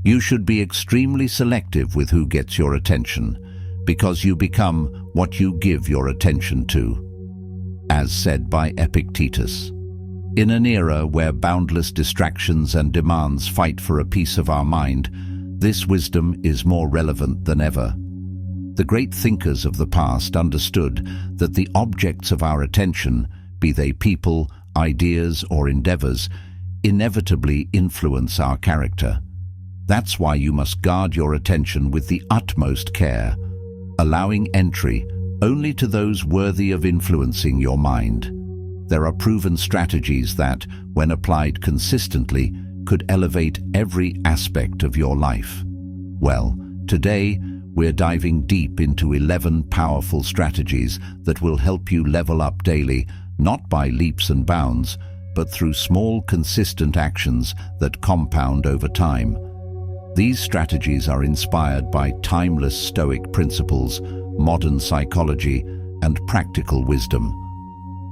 You should be extremely selective with who gets your attention, because you become what you give your attention to. As said by Epictetus, in an era where boundless distractions and demands fight for a piece of our mind, this wisdom is more relevant than ever. The great thinkers of the past understood that the objects of our attention, be they people, ideas, or endeavors, inevitably influence our character. That's why you must guard your attention with the utmost care, allowing entry only to those worthy of influencing your mind. There are proven strategies that, when applied consistently, could elevate every aspect of your life. Well, today, we're diving deep into 11 powerful strategies that will help you level up daily, not by leaps and bounds, but through small, consistent actions that compound over time. These strategies are inspired by timeless Stoic principles, modern psychology, and practical wisdom.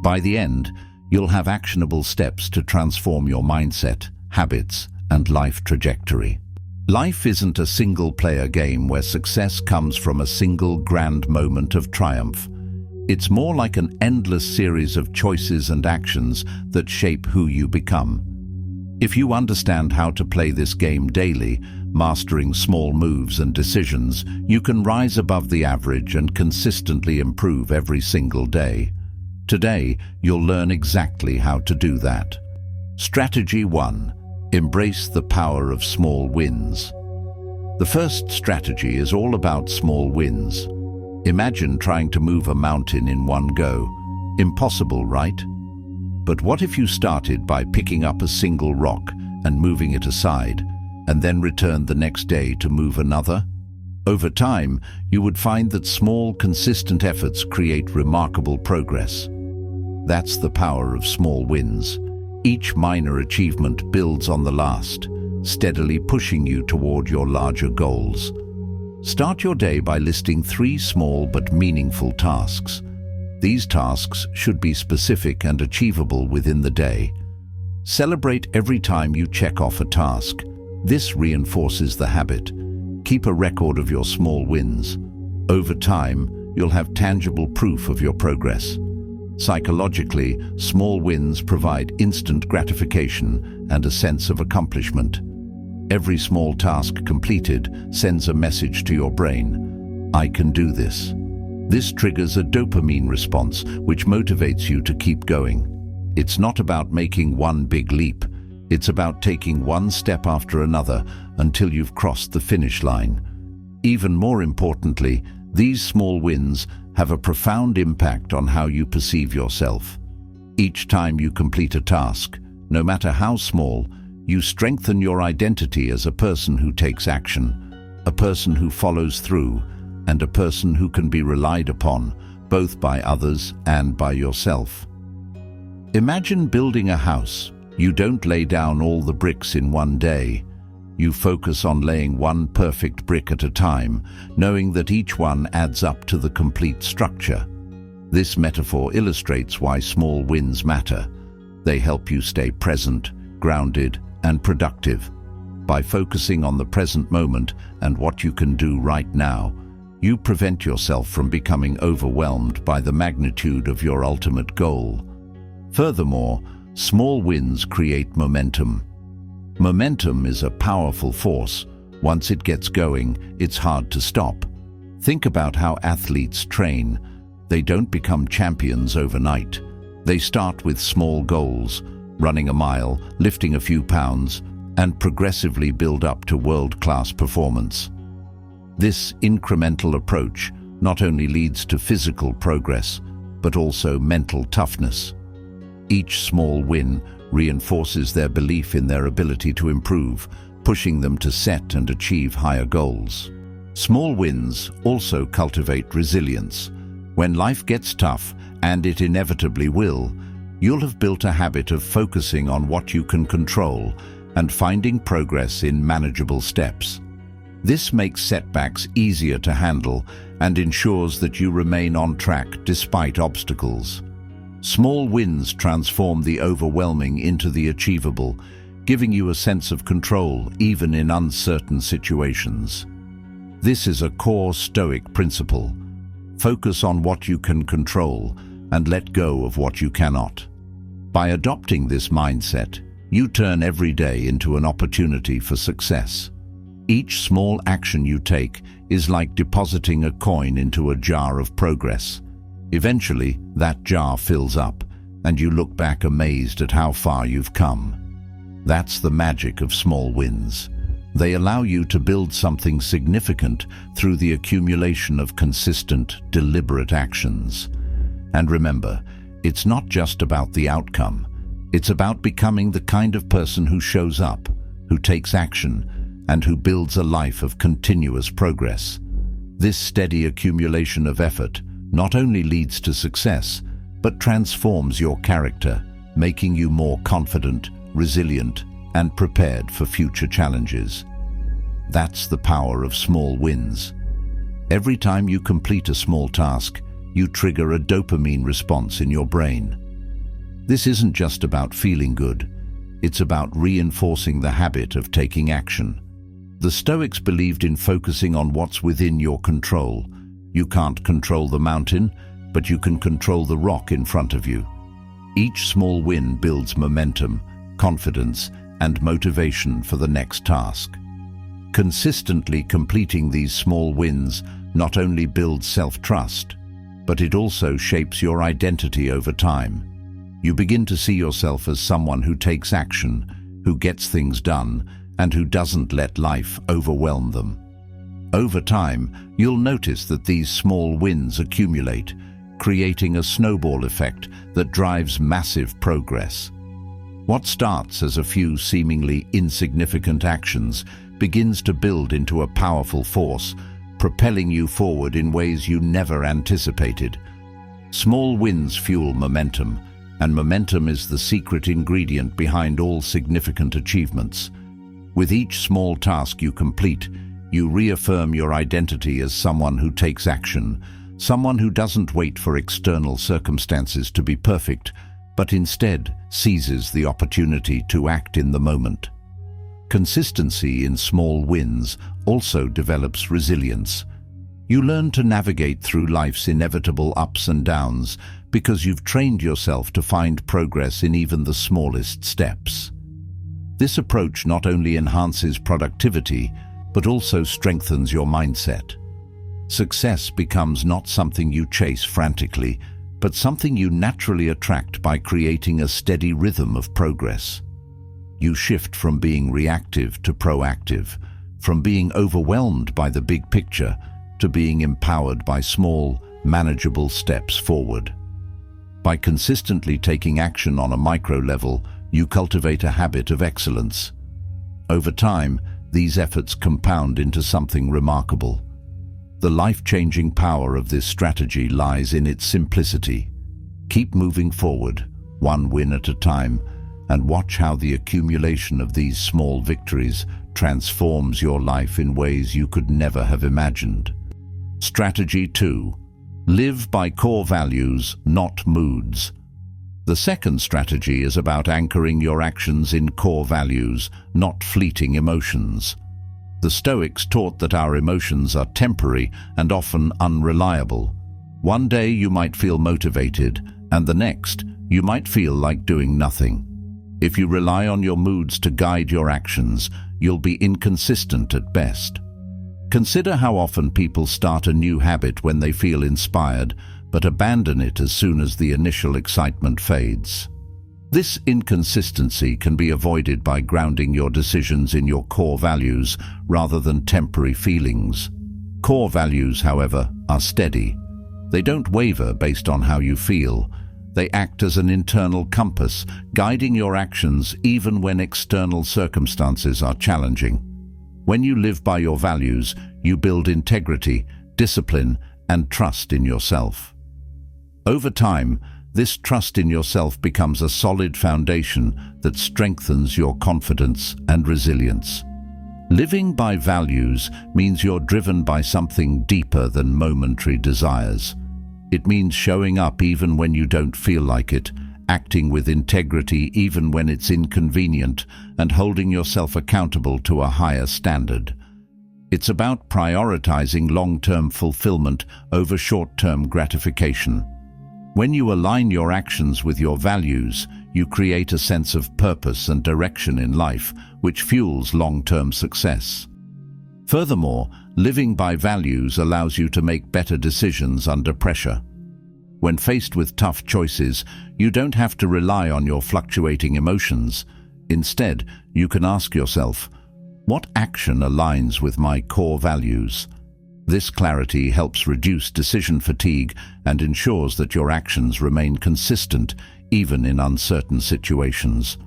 By the end, you'll have actionable steps to transform your mindset, habits, and life trajectory. Life isn't a single-player game where success comes from a single grand moment of triumph. It's more like an endless series of choices and actions that shape who you become. If you understand how to play this game daily, mastering small moves and decisions, you can rise above the average and consistently improve every single day. Today, you'll learn exactly how to do that. Strategy 1. Embrace the power of small wins. The first strategy is all about small wins. Imagine trying to move a mountain in one go. Impossible, right? But what if you started by picking up a single rock and moving it aside, and then returned the next day to move another? Over time, you would find that small, consistent efforts create remarkable progress. That's the power of small wins. Each minor achievement builds on the last, steadily pushing you toward your larger goals. Start your day by listing 3 small but meaningful tasks. These tasks should be specific and achievable within the day. Celebrate every time you check off a task. This reinforces the habit. Keep a record of your small wins. Over time, you'll have tangible proof of your progress. Psychologically, small wins provide instant gratification and a sense of accomplishment. Every small task completed sends a message to your brain: I can do this. This triggers a dopamine response, which motivates you to keep going. It's not about making one big leap. It's about taking one step after another until you've crossed the finish line. Even more importantly, these small wins have a profound impact on how you perceive yourself. Each time you complete a task, no matter how small, you strengthen your identity as a person who takes action, a person who follows through, and a person who can be relied upon, both by others and by yourself. Imagine building a house. You don't lay down all the bricks in one day. You focus on laying one perfect brick at a time, knowing that each one adds up to the complete structure. This metaphor illustrates why small wins matter. They help you stay present, grounded, and productive. By focusing on the present moment and what you can do right now, you prevent yourself from becoming overwhelmed by the magnitude of your ultimate goal. Furthermore, small wins create momentum. Momentum is a powerful force. Once it gets going, it's hard to stop. Think about how athletes train. They don't become champions overnight. They start with small goals, running a mile, lifting a few pounds, and progressively build up to world-class performance. This incremental approach not only leads to physical progress, but also mental toughness. Each small win reinforces their belief in their ability to improve, pushing them to set and achieve higher goals. Small wins also cultivate resilience. When life gets tough, and it inevitably will, you'll have built a habit of focusing on what you can control and finding progress in manageable steps. This makes setbacks easier to handle and ensures that you remain on track despite obstacles. Small wins transform the overwhelming into the achievable, giving you a sense of control even in uncertain situations. This is a core Stoic principle. Focus on what you can control and let go of what you cannot. By adopting this mindset, you turn every day into an opportunity for success. Each small action you take is like depositing a coin into a jar of progress. Eventually, that jar fills up, and you look back amazed at how far you've come. That's the magic of small wins. They allow you to build something significant through the accumulation of consistent, deliberate actions. And remember, it's not just about the outcome. It's about becoming the kind of person who shows up, who takes action, and who builds a life of continuous progress. This steady accumulation of effort not only leads to success, but transforms your character, making you more confident, resilient, and prepared for future challenges. That's the power of small wins. Every time you complete a small task, you trigger a dopamine response in your brain. This isn't just about feeling good, it's about reinforcing the habit of taking action. The Stoics believed in focusing on what's within your control. You can't control the mountain, but you can control the rock in front of you. Each small win builds momentum, confidence, and motivation for the next task. Consistently completing these small wins not only builds self-trust, but it also shapes your identity over time. You begin to see yourself as someone who takes action, who gets things done, and who doesn't let life overwhelm them. Over time, you'll notice that these small wins accumulate, creating a snowball effect that drives massive progress. What starts as a few seemingly insignificant actions begins to build into a powerful force, propelling you forward in ways you never anticipated. Small wins fuel momentum, and momentum is the secret ingredient behind all significant achievements. With each small task you complete, you reaffirm your identity as someone who takes action, someone who doesn't wait for external circumstances to be perfect, but instead seizes the opportunity to act in the moment. Consistency in small wins also develops resilience. You learn to navigate through life's inevitable ups and downs because you've trained yourself to find progress in even the smallest steps. This approach not only enhances productivity, but also strengthens your mindset. Success becomes not something you chase frantically, but something you naturally attract by creating a steady rhythm of progress. You shift from being reactive to proactive, from being overwhelmed by the big picture to being empowered by small, manageable steps forward. By consistently taking action on a micro level, you cultivate a habit of excellence. Over time, these efforts compound into something remarkable. The life-changing power of this strategy lies in its simplicity. Keep moving forward, one win at a time, and watch how the accumulation of these small victories transforms your life in ways you could never have imagined. Strategy 2. Live by core values, not moods. The second strategy is about anchoring your actions in core values, not fleeting emotions. The Stoics taught that our emotions are temporary and often unreliable. One day you might feel motivated, and the next you might feel like doing nothing. If you rely on your moods to guide your actions, you'll be inconsistent at best. Consider how often people start a new habit when they feel inspired, but abandon it as soon as the initial excitement fades. This inconsistency can be avoided by grounding your decisions in your core values rather than temporary feelings. Core values, however, are steady. They don't waver based on how you feel. They act as an internal compass, guiding your actions even when external circumstances are challenging. When you live by your values, you build integrity, discipline, and trust in yourself. Over time, this trust in yourself becomes a solid foundation that strengthens your confidence and resilience. Living by values means you're driven by something deeper than momentary desires. It means showing up even when you don't feel like it, acting with integrity even when it's inconvenient, and holding yourself accountable to a higher standard. It's about prioritizing long-term fulfillment over short-term gratification. When you align your actions with your values, you create a sense of purpose and direction in life, which fuels long-term success. Furthermore, living by values allows you to make better decisions under pressure. When faced with tough choices, you don't have to rely on your fluctuating emotions. Instead, you can ask yourself, what action aligns with my core values? This clarity helps reduce decision fatigue and ensures that your actions remain consistent even in uncertain situations.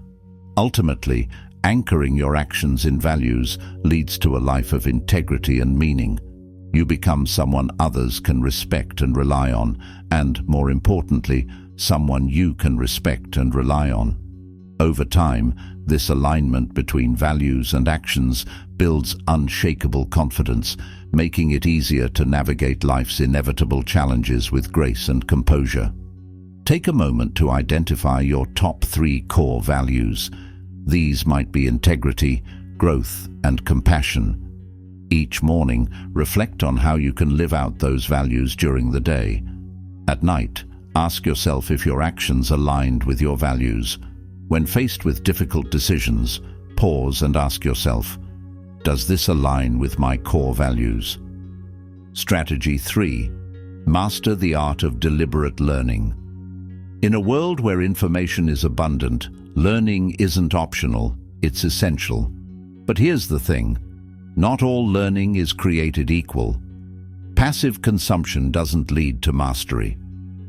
Ultimately, anchoring your actions in values leads to a life of integrity and meaning. You become someone others can respect and rely on, and, more importantly, someone you can respect and rely on. Over time, this alignment between values and actions builds unshakable confidence, making it easier to navigate life's inevitable challenges with grace and composure. Take a moment to identify your top 3 core values. These might be integrity, growth, and compassion. Each morning, reflect on how you can live out those values during the day. At night, ask yourself if your actions aligned with your values. When faced with difficult decisions, pause and ask yourself, does this align with my core values? Strategy 3. Master the art of deliberate learning. In a world where information is abundant, learning isn't optional, it's essential. But here's the thing. Not all learning is created equal. Passive consumption doesn't lead to mastery.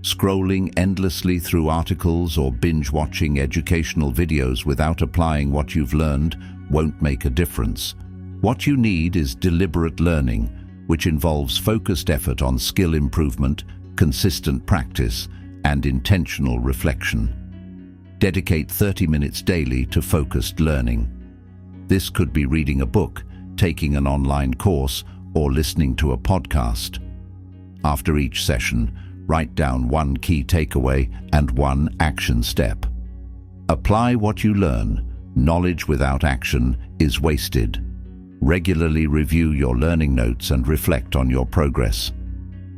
Scrolling endlessly through articles or binge-watching educational videos without applying what you've learned won't make a difference. What you need is deliberate learning, which involves focused effort on skill improvement, consistent practice, and intentional reflection. Dedicate 30 minutes daily to focused learning. This could be reading a book, taking an online course, or listening to a podcast. After each session, write down one key takeaway and one action step. Apply what you learn. Knowledge without action is wasted. Regularly review your learning notes and reflect on your progress.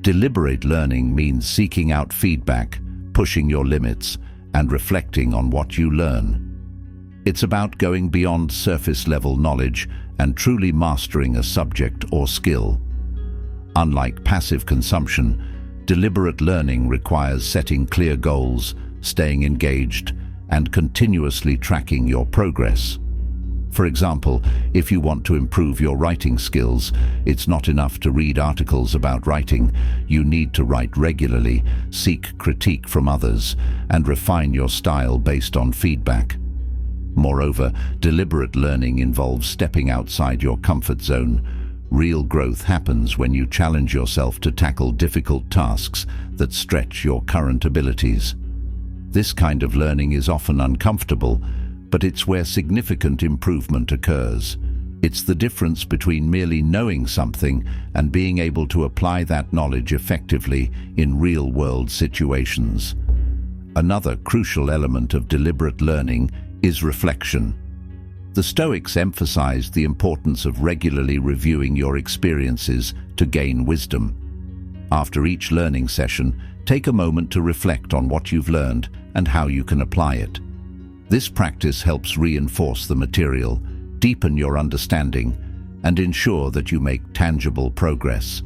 Deliberate learning means seeking out feedback, pushing your limits, and reflecting on what you learn. It's about going beyond surface-level knowledge and truly mastering a subject or skill. Unlike passive consumption, deliberate learning requires setting clear goals, staying engaged, and continuously tracking your progress. For example, if you want to improve your writing skills, it's not enough to read articles about writing. You need to write regularly, seek critique from others, and refine your style based on feedback. Moreover, deliberate learning involves stepping outside your comfort zone. Real growth happens when you challenge yourself to tackle difficult tasks that stretch your current abilities. This kind of learning is often uncomfortable, but it's where significant improvement occurs. It's the difference between merely knowing something and being able to apply that knowledge effectively in real-world situations. Another crucial element of deliberate learning is reflection. The Stoics emphasized the importance of regularly reviewing your experiences to gain wisdom. After each learning session, take a moment to reflect on what you've learned and how you can apply it. This practice helps reinforce the material, deepen your understanding, and ensure that you make tangible progress.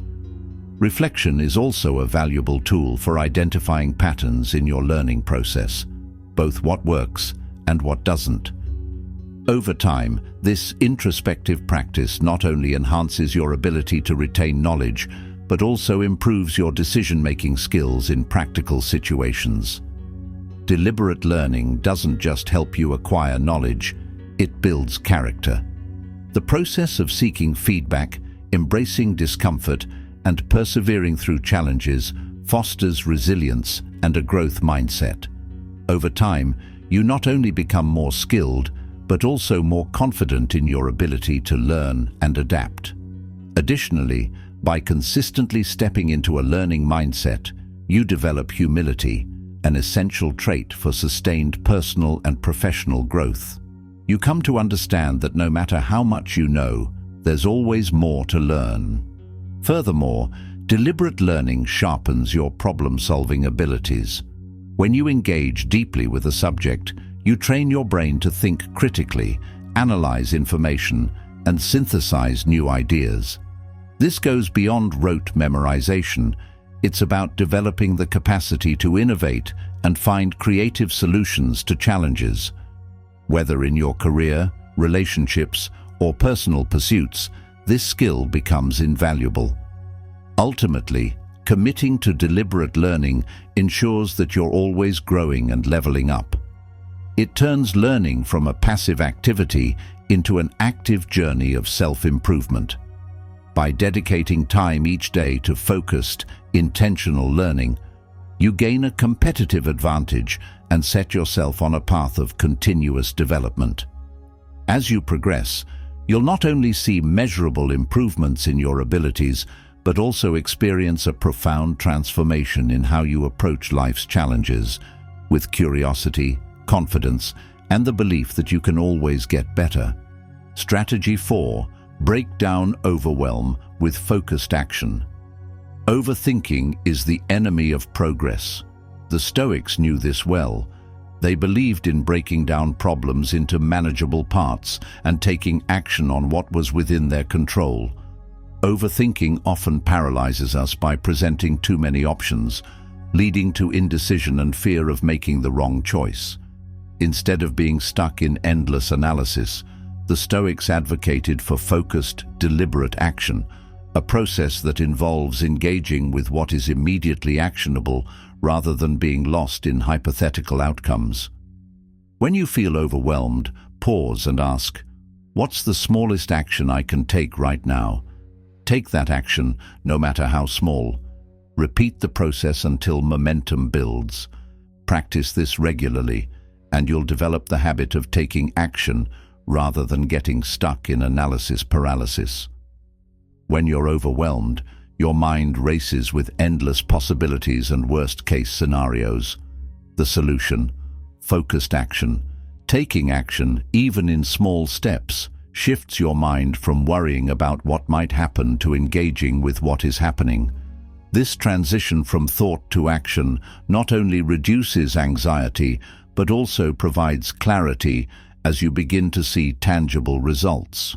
Reflection is also a valuable tool for identifying patterns in your learning process, both what works and what doesn't. Over time, this introspective practice not only enhances your ability to retain knowledge, but also improves your decision-making skills in practical situations. Deliberate learning doesn't just help you acquire knowledge, it builds character. The process of seeking feedback, embracing discomfort, and persevering through challenges fosters resilience and a growth mindset. Over time, you not only become more skilled, but also more confident in your ability to learn and adapt. Additionally, by consistently stepping into a learning mindset, you develop humility, an essential trait for sustained personal and professional growth. You come to understand that no matter how much you know, there's always more to learn. Furthermore, deliberate learning sharpens your problem-solving abilities. When you engage deeply with a subject, you train your brain to think critically, analyze information, and synthesize new ideas. This goes beyond rote memorization. It's about developing the capacity to innovate and find creative solutions to challenges. Whether in your career, relationships, or personal pursuits, this skill becomes invaluable. Ultimately, committing to deliberate learning ensures that you're always growing and leveling up. It turns learning from a passive activity into an active journey of self-improvement. By dedicating time each day to focused, intentional learning, you gain a competitive advantage and set yourself on a path of continuous development. As you progress, you'll not only see measurable improvements in your abilities, but also experience a profound transformation in how you approach life's challenges, with curiosity, confidence, and the belief that you can always get better. Strategy 4. Break down overwhelm with focused action. Overthinking is the enemy of progress. The Stoics knew this well. They believed in breaking down problems into manageable parts and taking action on what was within their control. Overthinking often paralyzes us by presenting too many options, leading to indecision and fear of making the wrong choice. Instead of being stuck in endless analysis, the Stoics advocated for focused, deliberate action, a process that involves engaging with what is immediately actionable rather than being lost in hypothetical outcomes. When you feel overwhelmed, pause and ask, "What's the smallest action I can take right now?" Take that action, no matter how small. Repeat the process until momentum builds. Practice this regularly, and you'll develop the habit of taking action rather than getting stuck in analysis paralysis. When you're overwhelmed, your mind races with endless possibilities and worst-case scenarios. The solution: focused action. Taking action, even in small steps, shifts your mind from worrying about what might happen to engaging with what is happening. This transition from thought to action not only reduces anxiety, but also provides clarity as you begin to see tangible results.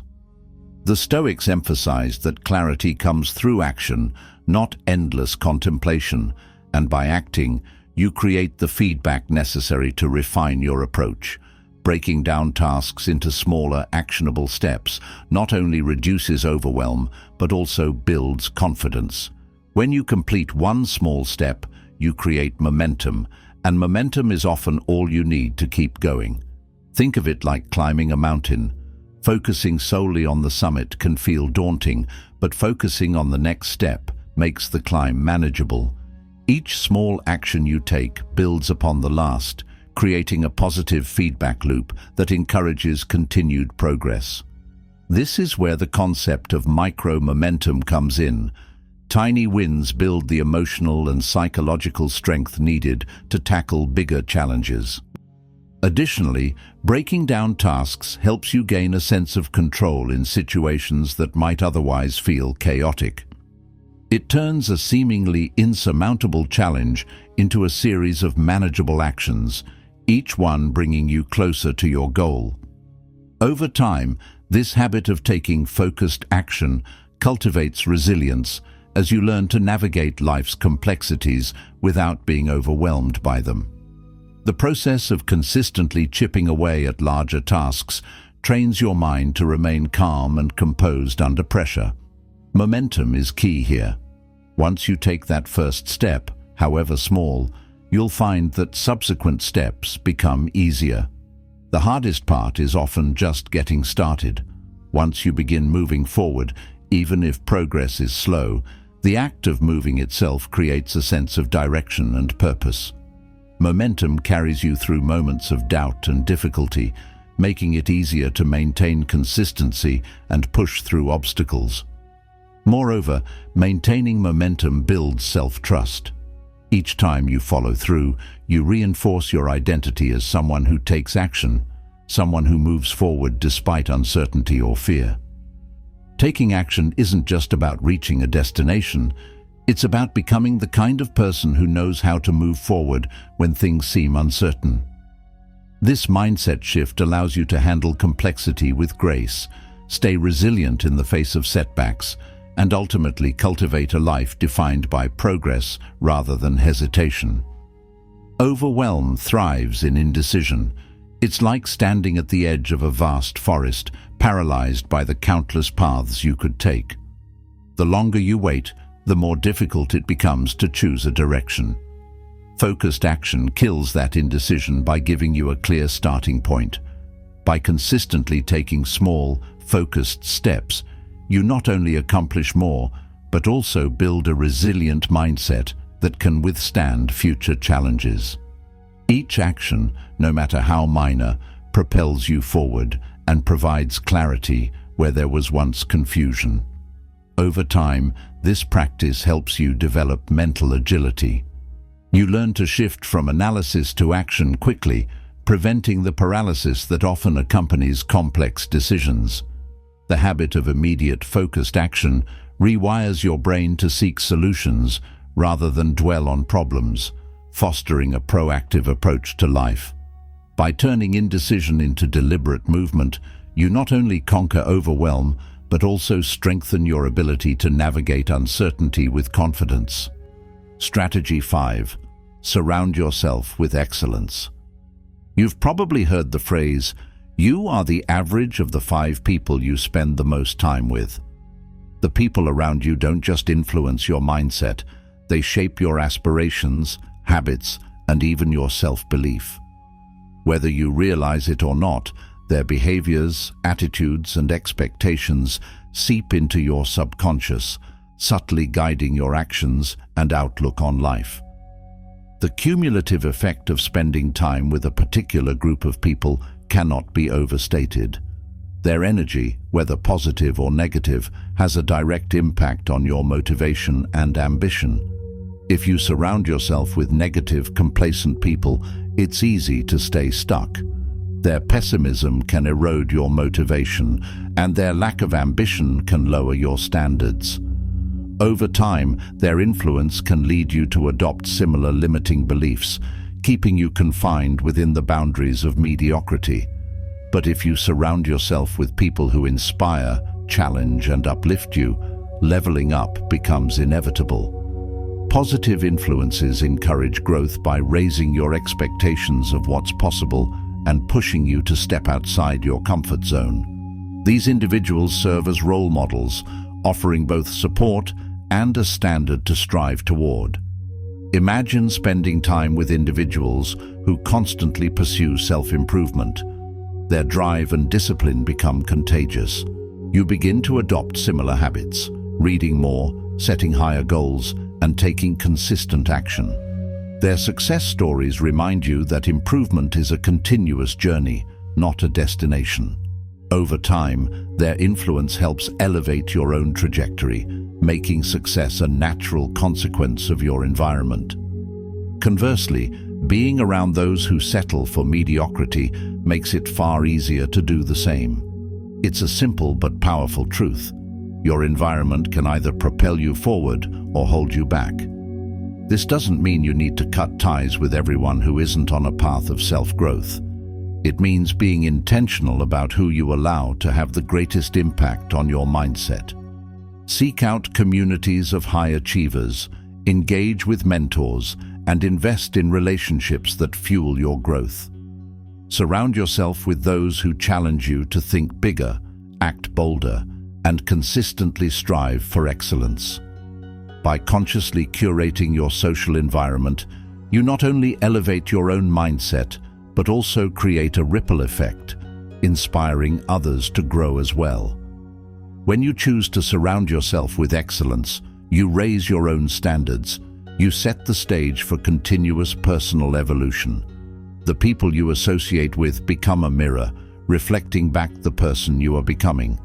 The Stoics emphasized that clarity comes through action, not endless contemplation, and by acting, you create the feedback necessary to refine your approach. Breaking down tasks into smaller, actionable steps not only reduces overwhelm, but also builds confidence. When you complete one small step, you create momentum, and momentum is often all you need to keep going. Think of it like climbing a mountain. Focusing solely on the summit can feel daunting, but focusing on the next step makes the climb manageable. Each small action you take builds upon the last, creating a positive feedback loop that encourages continued progress. This is where the concept of micro-momentum comes in. Tiny wins build the emotional and psychological strength needed to tackle bigger challenges. Additionally, breaking down tasks helps you gain a sense of control in situations that might otherwise feel chaotic. It turns a seemingly insurmountable challenge into a series of manageable actions, each one bringing you closer to your goal. Over time, this habit of taking focused action cultivates resilience as you learn to navigate life's complexities without being overwhelmed by them. The process of consistently chipping away at larger tasks trains your mind to remain calm and composed under pressure. Momentum is key here. Once you take that first step, however small, you'll find that subsequent steps become easier. The hardest part is often just getting started. Once you begin moving forward, even if progress is slow, the act of moving itself creates a sense of direction and purpose. Momentum carries you through moments of doubt and difficulty, making it easier to maintain consistency and push through obstacles. Moreover, maintaining momentum builds self-trust. Each time you follow through, you reinforce your identity as someone who takes action, someone who moves forward despite uncertainty or fear. Taking action isn't just about reaching a destination, it's about becoming the kind of person who knows how to move forward when things seem uncertain. This mindset shift allows you to handle complexity with grace, stay resilient in the face of setbacks, and ultimately cultivate a life defined by progress rather than hesitation. Overwhelm thrives in indecision. It's like standing at the edge of a vast forest, paralyzed by the countless paths you could take. The longer you wait, the more difficult it becomes to choose a direction. Focused action kills that indecision by giving you a clear starting point. By consistently taking small, focused steps, you not only accomplish more, but also build a resilient mindset that can withstand future challenges. Each action, no matter how minor, propels you forward and provides clarity where there was once confusion. Over time, this practice helps you develop mental agility. You learn to shift from analysis to action quickly, preventing the paralysis that often accompanies complex decisions. The habit of immediate, focused action rewires your brain to seek solutions rather than dwell on problems, fostering a proactive approach to life. By turning indecision into deliberate movement, you not only conquer overwhelm, but also strengthen your ability to navigate uncertainty with confidence. Strategy 5. Surround yourself with excellence. You've probably heard the phrase, "You are the average of the 5 people you spend the most time with." The people around you don't just influence your mindset, they shape your aspirations, habits, and even your self-belief. Whether you realize it or not, their behaviors, attitudes, and expectations seep into your subconscious, subtly guiding your actions and outlook on life. The cumulative effect of spending time with a particular group of people cannot be overstated. Their energy, whether positive or negative, has a direct impact on your motivation and ambition. If you surround yourself with negative, complacent people, it's easy to stay stuck. Their pessimism can erode your motivation, and their lack of ambition can lower your standards. Over time, their influence can lead you to adopt similar limiting beliefs, keeping you confined within the boundaries of mediocrity. But if you surround yourself with people who inspire, challenge, and uplift you, leveling up becomes inevitable. Positive influences encourage growth by raising your expectations of what's possible and pushing you to step outside your comfort zone. These individuals serve as role models, offering both support and a standard to strive toward. Imagine spending time with individuals who constantly pursue self-improvement. Their drive and discipline become contagious. You begin to adopt similar habits, reading more, setting higher goals, and taking consistent action. Their success stories remind you that improvement is a continuous journey, not a destination. Over time, their influence helps elevate your own trajectory, making success a natural consequence of your environment. Conversely, being around those who settle for mediocrity makes it far easier to do the same. It's a simple but powerful truth. Your environment can either propel you forward or hold you back. This doesn't mean you need to cut ties with everyone who isn't on a path of self-growth. It means being intentional about who you allow to have the greatest impact on your mindset. Seek out communities of high achievers, engage with mentors, and invest in relationships that fuel your growth. Surround yourself with those who challenge you to think bigger, act bolder, and consistently strive for excellence. By consciously curating your social environment, you not only elevate your own mindset, but also create a ripple effect, inspiring others to grow as well. When you choose to surround yourself with excellence, you raise your own standards. You set the stage for continuous personal evolution. The people you associate with become a mirror, reflecting back the person you are becoming.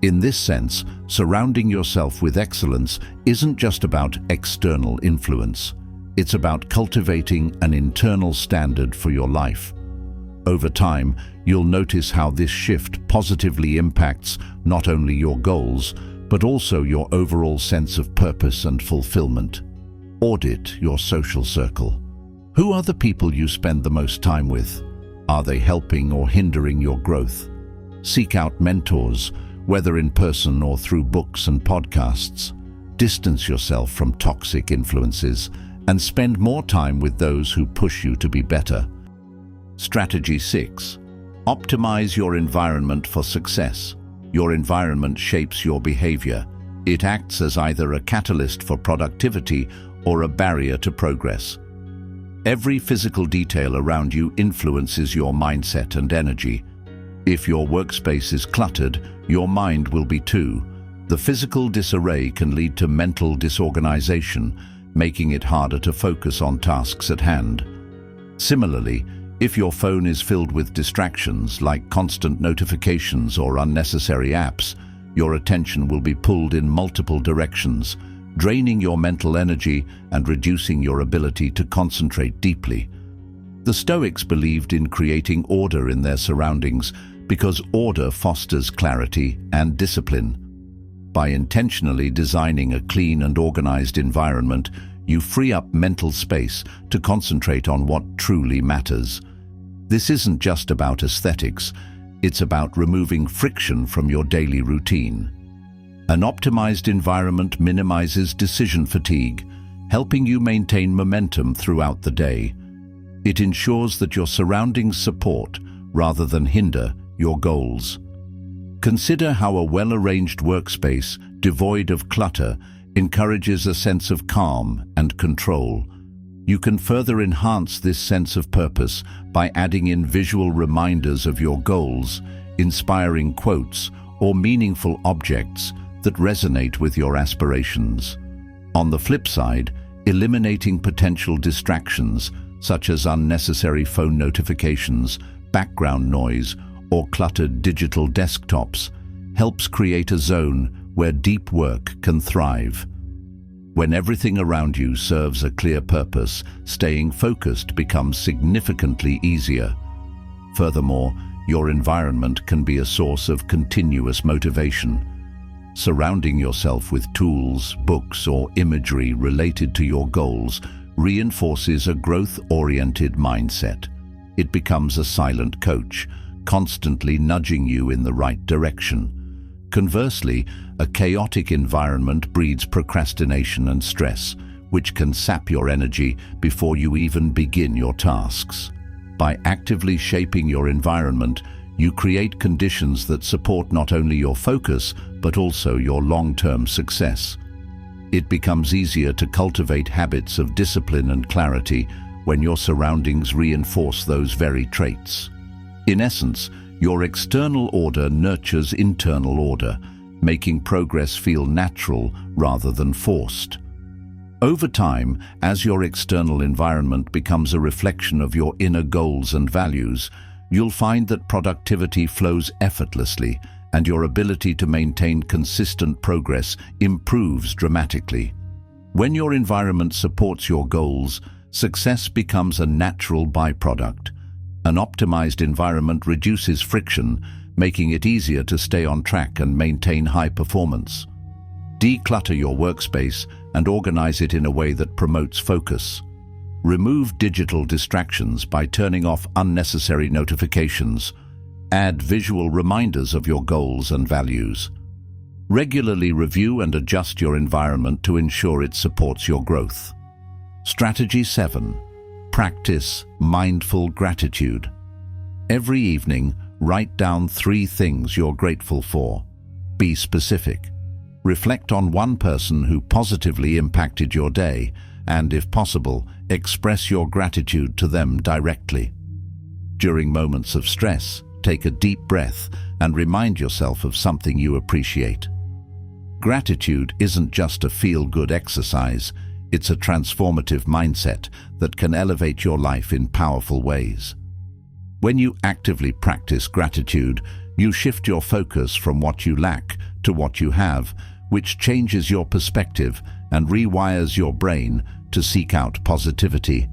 In this sense, surrounding yourself with excellence isn't just about external influence. It's about cultivating an internal standard for your life. Over time, you'll notice how this shift positively impacts not only your goals, but also your overall sense of purpose and fulfillment. Audit your social circle. Who are the people you spend the most time with? Are they helping or hindering your growth? Seek out mentors, whether in person or through books and podcasts. Distance yourself from toxic influences and spend more time with those who push you to be better. Strategy 6. Optimize your environment for success. Your environment shapes your behavior. It acts as either a catalyst for productivity or a barrier to progress. Every physical detail around you influences your mindset and energy. If your workspace is cluttered, your mind will be too. The physical disarray can lead to mental disorganization, making it harder to focus on tasks at hand. Similarly, if your phone is filled with distractions like constant notifications or unnecessary apps, your attention will be pulled in multiple directions, draining your mental energy and reducing your ability to concentrate deeply. The Stoics believed in creating order in their surroundings because order fosters clarity and discipline. By intentionally designing a clean and organized environment, you free up mental space to concentrate on what truly matters. This isn't just about aesthetics, it's about removing friction from your daily routine. An optimized environment minimizes decision fatigue, helping you maintain momentum throughout the day. It ensures that your surroundings support, rather than hinder, your goals. Consider how a well-arranged workspace, devoid of clutter, encourages a sense of calm and control. You can further enhance this sense of purpose by adding in visual reminders of your goals, inspiring quotes, or meaningful objects that resonate with your aspirations. On the flip side, eliminating potential distractions, such as unnecessary phone notifications, background noise, or cluttered digital desktops, helps create a zone where deep work can thrive. When everything around you serves a clear purpose, staying focused becomes significantly easier. Furthermore, your environment can be a source of continuous motivation. Surrounding yourself with tools, books, or imagery related to your goals reinforces a growth-oriented mindset. It becomes a silent coach, constantly nudging you in the right direction. Conversely, a chaotic environment breeds procrastination and stress, which can sap your energy before you even begin your tasks. By actively shaping your environment, you create conditions that support not only your focus, but also your long-term success. It becomes easier to cultivate habits of discipline and clarity when your surroundings reinforce those very traits. In essence, your external order nurtures internal order, making progress feel natural rather than forced. Over time, as your external environment becomes a reflection of your inner goals and values, you'll find that productivity flows effortlessly and your ability to maintain consistent progress improves dramatically. When your environment supports your goals, success becomes a natural byproduct. An optimized environment reduces friction, making it easier to stay on track and maintain high performance. Declutter your workspace and organize it in a way that promotes focus. Remove digital distractions by turning off unnecessary notifications. Add visual reminders of your goals and values. Regularly review and adjust your environment to ensure it supports your growth. Strategy 7. Practice mindful gratitude. Every evening, write down 3 things you're grateful for. Be specific. Reflect on one person who positively impacted your day, and if possible, express your gratitude to them directly. During moments of stress, take a deep breath and remind yourself of something you appreciate. Gratitude isn't just a feel-good exercise, it's a transformative mindset that can elevate your life in powerful ways. When you actively practice gratitude, you shift your focus from what you lack to what you have, which changes your perspective and rewires your brain to seek out positivity.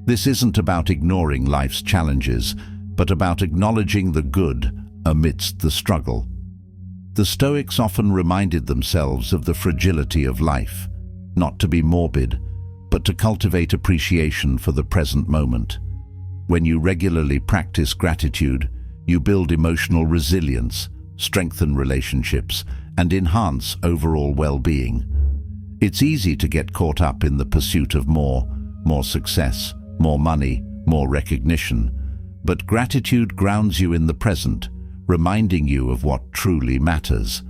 This isn't about ignoring life's challenges, but about acknowledging the good amidst the struggle. The Stoics often reminded themselves of the fragility of life, not to be morbid, but to cultivate appreciation for the present moment. When you regularly practice gratitude, you build emotional resilience, strengthen relationships, and enhance overall well-being. It's easy to get caught up in the pursuit of more success, more money, more recognition, but gratitude grounds you in the present, reminding you of what truly matters.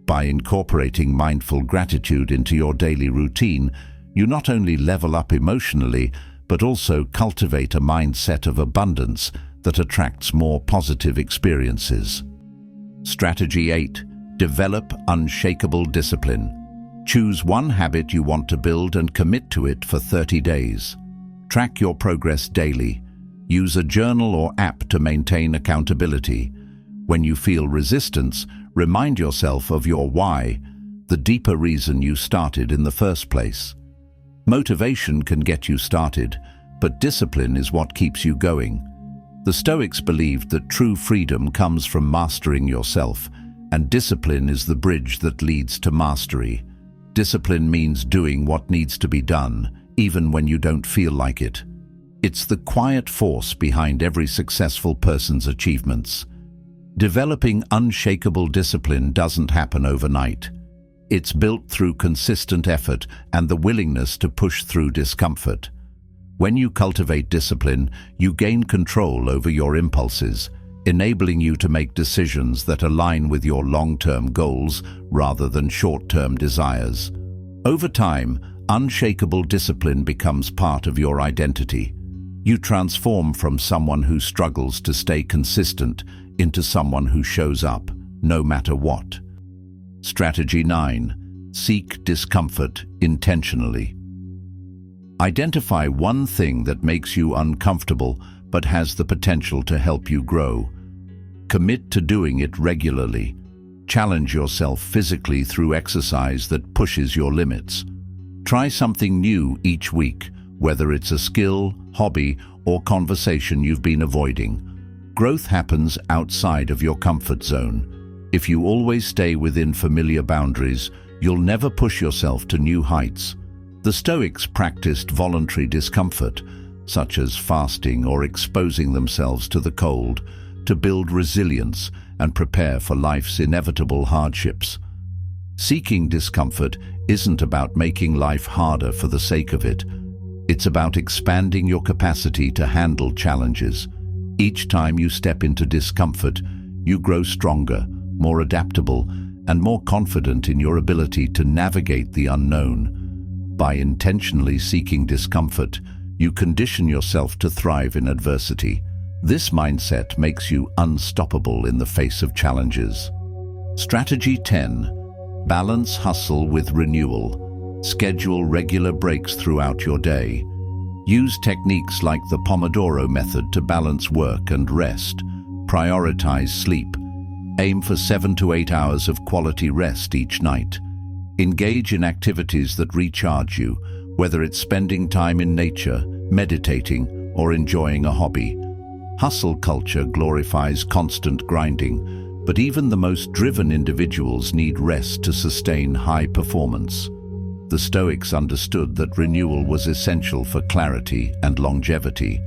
By incorporating mindful gratitude into your daily routine, you not only level up emotionally, but also cultivate a mindset of abundance that attracts more positive experiences. Strategy 8. Develop unshakable discipline. Choose one habit you want to build and commit to it for 30 days. Track your progress daily. Use a journal or app to maintain accountability. When you feel resistance, remind yourself of your why, the deeper reason you started in the first place. Motivation can get you started, but discipline is what keeps you going. The Stoics believed that true freedom comes from mastering yourself, and discipline is the bridge that leads to mastery. Discipline means doing what needs to be done, even when you don't feel like it. It's the quiet force behind every successful person's achievements. Developing unshakable discipline doesn't happen overnight. It's built through consistent effort and the willingness to push through discomfort. When you cultivate discipline, you gain control over your impulses, enabling you to make decisions that align with your long-term goals rather than short-term desires. Over time, unshakable discipline becomes part of your identity. You transform from someone who struggles to stay consistent into someone who shows up, no matter what. Strategy 9. Seek discomfort intentionally. Identify one thing that makes you uncomfortable but has the potential to help you grow. Commit to doing it regularly. Challenge yourself physically through exercise that pushes your limits. Try something new each week, whether it's a skill, hobby, or conversation you've been avoiding. Growth happens outside of your comfort zone. If you always stay within familiar boundaries, you'll never push yourself to new heights. The Stoics practiced voluntary discomfort, such as fasting or exposing themselves to the cold, to build resilience and prepare for life's inevitable hardships. Seeking discomfort isn't about making life harder for the sake of it. It's about expanding your capacity to handle challenges. Each time you step into discomfort, you grow stronger, more adaptable, and more confident in your ability to navigate the unknown. By intentionally seeking discomfort, you condition yourself to thrive in adversity. This mindset makes you unstoppable in the face of challenges. Strategy 10. Balance hustle with renewal. Schedule regular breaks throughout your day. Use techniques like the Pomodoro method to balance work and rest. Prioritize sleep. Aim for 7 to 8 hours of quality rest each night. Engage in activities that recharge you, whether it's spending time in nature, meditating, or enjoying a hobby. Hustle culture glorifies constant grinding, but even the most driven individuals need rest to sustain high performance. The Stoics understood that renewal was essential for clarity and longevity.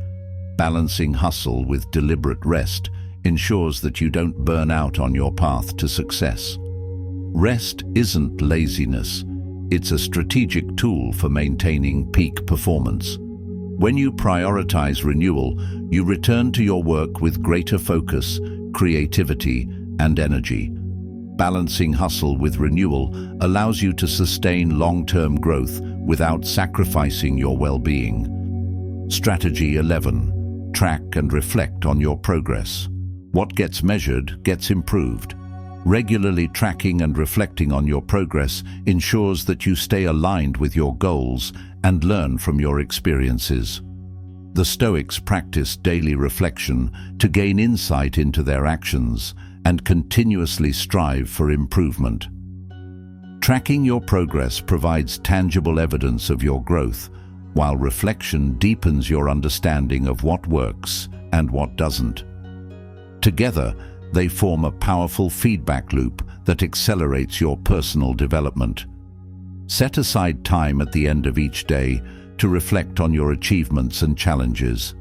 Balancing hustle with deliberate rest ensures that you don't burn out on your path to success. Rest isn't laziness, it's a strategic tool for maintaining peak performance. When you prioritize renewal, you return to your work with greater focus, creativity, and energy. Balancing hustle with renewal allows you to sustain long-term growth without sacrificing your well-being. Strategy 11. Track and reflect on your progress. What gets measured gets improved. Regularly tracking and reflecting on your progress ensures that you stay aligned with your goals and learn from your experiences. The Stoics practiced daily reflection to gain insight into their actions and continuously strive for improvement. Tracking your progress provides tangible evidence of your growth, while reflection deepens your understanding of what works and what doesn't. Together, they form a powerful feedback loop that accelerates your personal development. Set aside time at the end of each day to reflect on your achievements and challenges.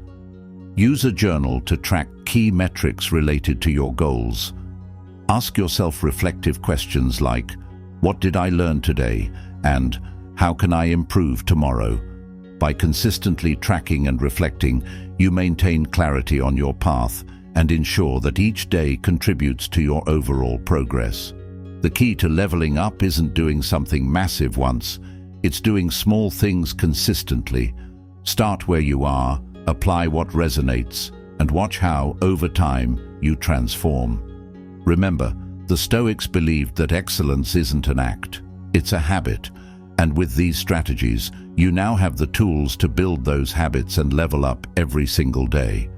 Use a journal to track key metrics related to your goals. Ask yourself reflective questions like, "What did I learn today?" and "How can I improve tomorrow?" By consistently tracking and reflecting, you maintain clarity on your path and ensure that each day contributes to your overall progress. The key to leveling up isn't doing something massive once, it's doing small things consistently. Start where you are, apply what resonates, and watch how, over time, you transform. Remember, the Stoics believed that excellence isn't an act, it's a habit, and with these strategies, you now have the tools to build those habits and level up every single day.